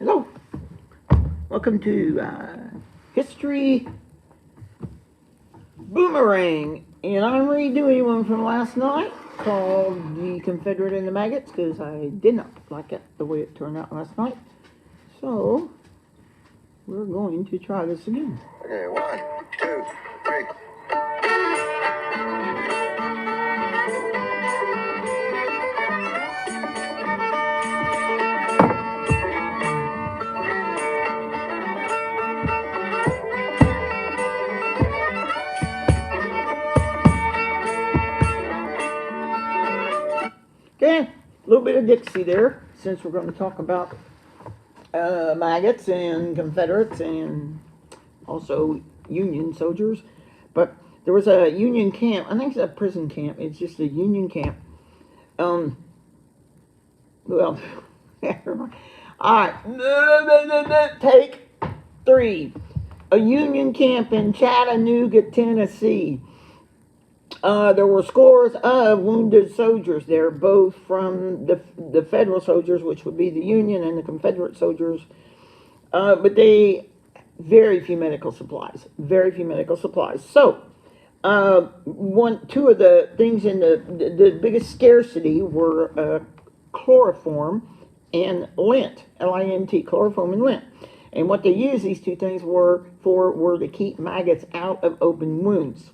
Hello, welcome to History Boomerang, and I'm redoing one from last night called The Confederate and the Maggots because I did not like it the way it turned out last night. So we're going to try this again. Okay, 1, 2, 3. Okay, a little bit of Dixie there since we're going to talk about maggots and Confederates and also Union soldiers. But there was a Union camp. I think it's a prison camp. It's just a Union camp. Well, never mind. All right, take 3. A Union camp in Chattanooga, Tennessee. There were scores of wounded soldiers there, both from the Federal soldiers, which would be the Union, and the Confederate soldiers. But very few medical supplies. Very few medical supplies. So, two of the things in the biggest scarcity were chloroform and lint, L-I-N-T, chloroform and lint. And what they used these two things were to keep maggots out of open wounds.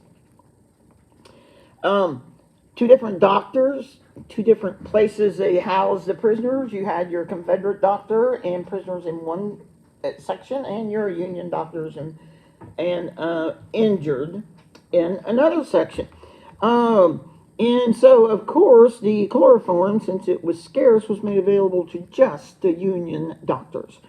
Two different doctors, two different places they housed the prisoners. You had your Confederate doctor and prisoners in one section, and your Union doctors and injured in another section. And so, of course, the chloroform, since it was scarce, was made available to just the Union doctors.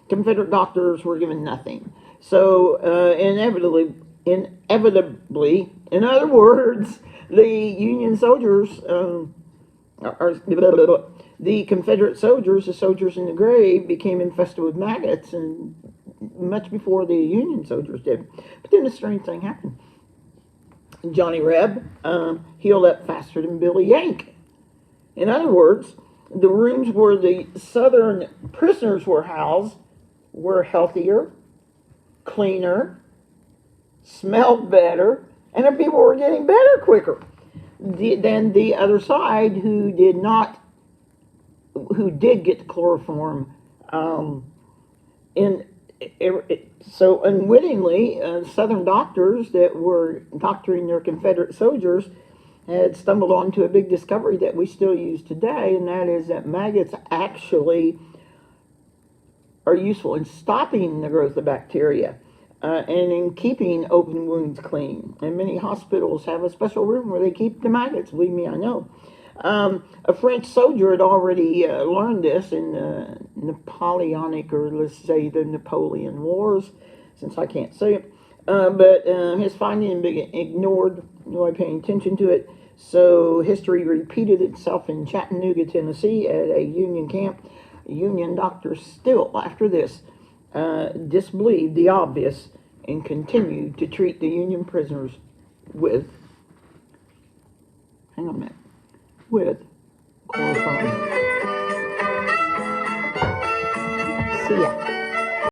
Confederate doctors were given nothing. So, inevitably, in other words, the Union soldiers, the Confederate soldiers, the soldiers in the gray, became infested with maggots, and much before the Union soldiers did. But then a strange thing happened. Johnny Reb healed up faster than Billy Yank. In other words, the rooms where the Southern prisoners were housed were healthier, cleaner, smelled better, and the people were getting better quicker than the other side, who did get the chloroform. So unwittingly, Southern doctors that were doctoring their Confederate soldiers had stumbled onto a big discovery that we still use today, and that is that maggots actually are useful in stopping the growth of bacteria and in keeping open wounds clean. And many hospitals have a special room where they keep the maggots. Believe me, I know. A French soldier had already learned this in the Napoleonic, or let's say the Napoleon Wars, since I can't say it. But his finding had been ignored, nobody paying attention to it. So history repeated itself in Chattanooga, Tennessee, at a Union camp. Union doctors still, after this, disbelieved the obvious and continued to treat the Union prisoners with chloroform.